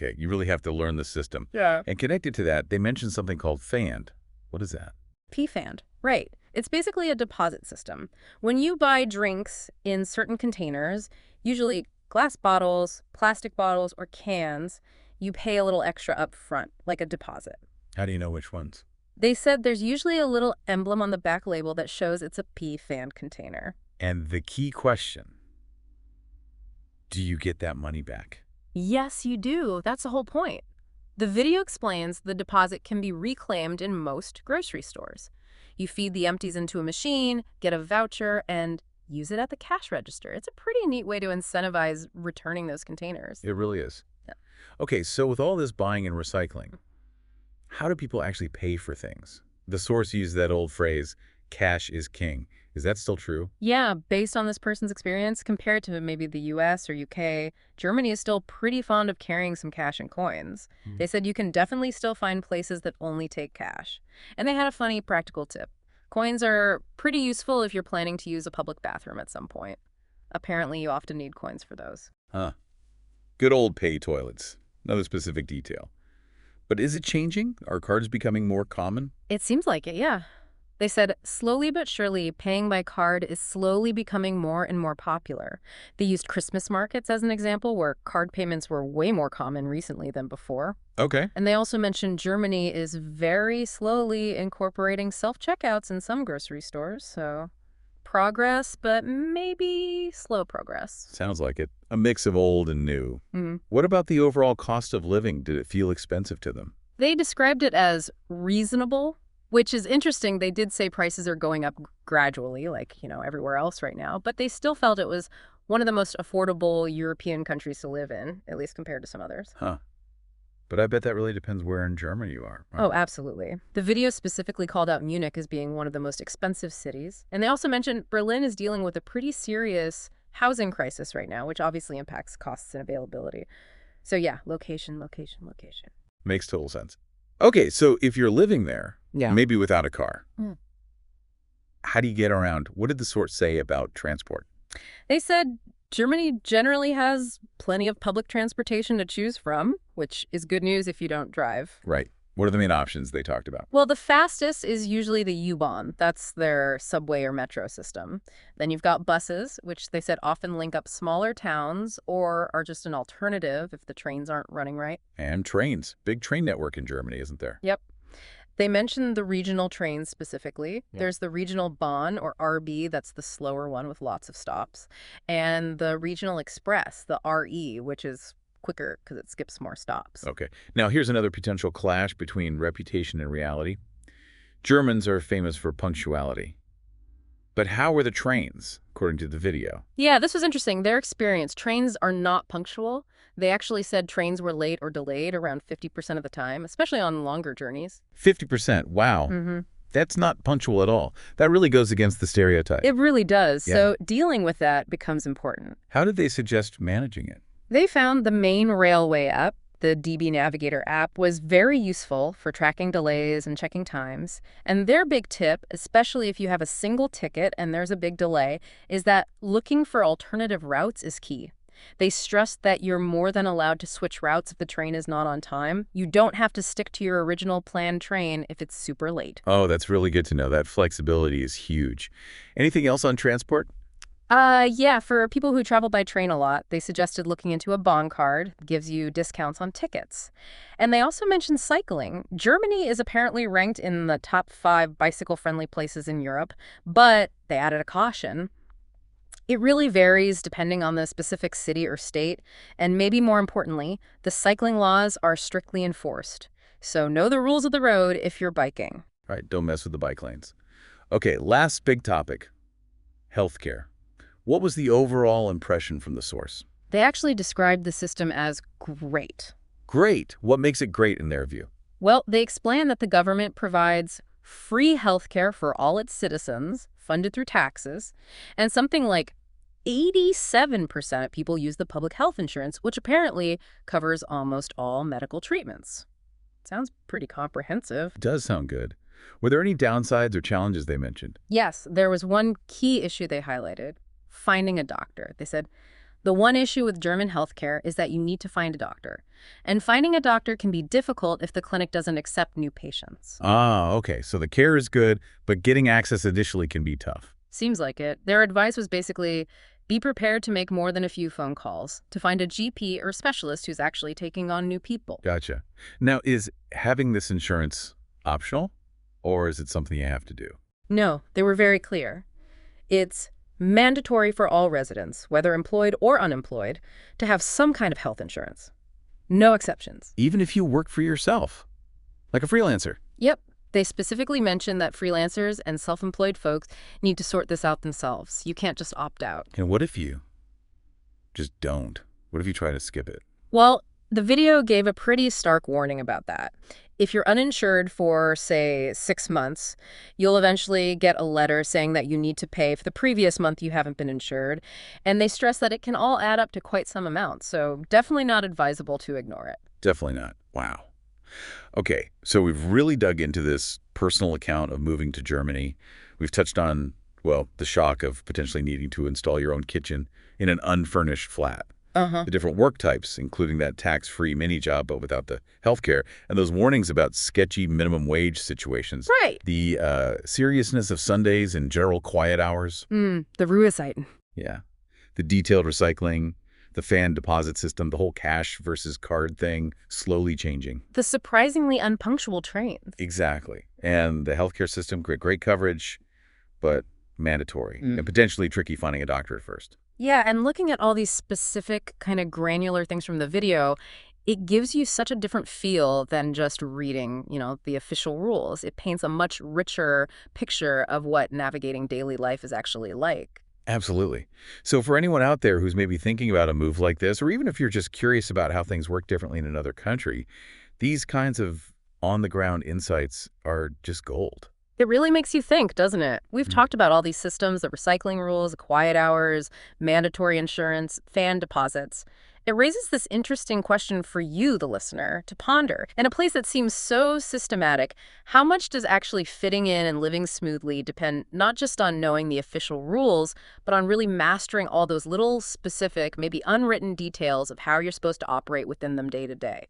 Okay, you really have to learn the system. Yeah. And connected to that, they mentioned something called FAND. What is that? PFAND, right. It's basically a deposit system. When you buy drinks in certain containers, usually glass bottles, plastic bottles, or cans, you pay a little extra up front, like a deposit. How do you know which ones? They said there's usually a little emblem on the back label that shows it's a PFAND container. And the key question, do you get that money back? Yes, you do. That's the whole point. The video explains the deposit can be reclaimed in most grocery stores. You feed the empties into a machine, get a voucher, and use it at the cash register. It's a pretty neat way to incentivize returning those containers. It really is. Yeah. Okay, so with all this buying and recycling, how do people actually pay for things? The source used that old phrase, cash is king. Is that still true? Yeah, based on this person's experience, compared to maybe the US or UK, Germany is still pretty fond of carrying some cash and coins. They said you can definitely still find places that only take cash. And they had a funny practical tip. Coins are pretty useful if you're planning to use a public bathroom at some point. Apparently, you often need coins for those. Huh. Good old pay toilets. Another specific detail. But is it changing? Are cards becoming more common? It seems like it, yeah. They said, slowly but surely, paying by card is slowly becoming more and more popular. They used Christmas markets as an example, where card payments were way more common recently than before. Okay. And they also mentioned Germany is very slowly incorporating self-checkouts in some grocery stores, so progress, but maybe slow progress. Sounds like it. A mix of old and new. Mm-hmm. What about the overall cost of living? Did it feel expensive to them? They described it as reasonable, which is interesting. They did say prices are going up gradually, like, everywhere else right now, but they still felt it was one of the most affordable European countries to live in, at least compared to some others. Huh. But I bet that really depends where in Germany you are. Right? Oh, absolutely. The video specifically called out Munich as being one of the most expensive cities. And they also mentioned Berlin is dealing with a pretty serious housing crisis right now, which obviously impacts costs and availability. So yeah, location, location, location. Makes total sense. Okay, so if you're living there, Yeah. maybe without a car, Mm. how do you get around? What did the source say about transport? They said Germany generally has plenty of public transportation to choose from, which is good news if you don't drive. Right. What are the main options they talked about? Well, the fastest is usually the U-Bahn. That's their subway or metro system. Then you've got buses, which they said often link up smaller towns or are just an alternative if the trains aren't running right. And trains. Big train network in Germany, isn't there? Yep. They mentioned the regional trains specifically. Yeah. There's the regional Bahn, or RB, that's the slower one with lots of stops, and the regional express, the RE, which is quicker because it skips more stops. Okay. Now, here's another potential clash between reputation and reality. Germans are famous for punctuality. But how were the trains, according to the video? Yeah, this was interesting. Their experience, trains are not punctual. They actually said trains were late or delayed around 50% of the time, especially on longer journeys. 50%. Wow. Mm-hmm. That's not punctual at all. That really goes against the stereotype. It really does. Yeah. So dealing with that becomes important. How did they suggest managing it? They found the main railway app, the DB Navigator app, was very useful for tracking delays and checking times. And their big tip, especially if you have a single ticket and there's a big delay, is that looking for alternative routes is key. They stressed that you're more than allowed to switch routes if the train is not on time. You don't have to stick to your original planned train if it's super late. Oh, that's really good to know. That flexibility is huge. Anything else on transport? Yeah, for people who travel by train a lot, they suggested looking into a Bahn card. It gives you discounts on tickets. And they also mentioned cycling. Germany is apparently ranked in the top 5 bicycle-friendly places in Europe, but they added a caution. It really varies depending on the specific city or state, and maybe more importantly, the cycling laws are strictly enforced. So know the rules of the road if you're biking. Right, don't mess with the bike lanes. Okay, last big topic, healthcare. What was the overall impression from the source? They actually described the system as great. Great. What makes it great in their view? Well, they explain that the government provides free healthcare for all its citizens, funded through taxes, and something like 87% of people use the public health insurance, which apparently covers almost all medical treatments. Sounds pretty comprehensive. It does sound good. Were there any downsides or challenges they mentioned? Yes, there was one key issue they highlighted: finding a doctor. They said The one issue with German healthcare is that you need to find a doctor. And finding a doctor can be difficult if the clinic doesn't accept new patients. Ah, okay. So the care is good, but getting access initially can be tough. Seems like it. Their advice was basically, be prepared to make more than a few phone calls to find a GP or specialist who's actually taking on new people. Gotcha. Now, is having this insurance optional, or is it something you have to do? No, they were very clear. It's mandatory for all residents, whether employed or unemployed, to have some kind of health insurance. No exceptions. Even if you work for yourself, like a freelancer. Yep. They specifically mentioned that freelancers and self-employed folks need to sort this out themselves. You can't just opt out. And what if you just don't? What if you try to skip it? Well, the video gave a pretty stark warning about that. If you're uninsured for, say, 6 months, you'll eventually get a letter saying that you need to pay for the previous month you haven't been insured. And they stress that it can all add up to quite some amount, so definitely not advisable to ignore it. Definitely not. Wow. Okay, so we've really dug into this personal account of moving to Germany. We've touched on, well, the shock of potentially needing to install your own kitchen in an unfurnished flat. The different work types, including that tax-free mini-job but without the healthcare, and those warnings about sketchy minimum wage situations. Right. The seriousness of Sundays and general quiet hours. The Ruhezeiten. Yeah. The detailed recycling, the fan deposit system, the whole cash versus card thing slowly changing. The surprisingly unpunctual trains. Exactly. And the healthcare system, great coverage, but mandatory and potentially tricky finding a doctor at first. Yeah, and looking at all these specific kind of granular things from the video, it gives you such a different feel than just reading, the official rules. It paints a much richer picture of what navigating daily life is actually like. Absolutely. So for anyone out there who's maybe thinking about a move like this, or even if you're just curious about how things work differently in another country, these kinds of on-the-ground insights are just gold. It really makes you think, doesn't it? We've talked about all these systems, the recycling rules, the quiet hours, mandatory insurance, fan deposits. It raises this interesting question for you, the listener, to ponder. In a place that seems so systematic, how much does actually fitting in and living smoothly depend not just on knowing the official rules, but on really mastering all those little specific, maybe unwritten details of how you're supposed to operate within them day to day?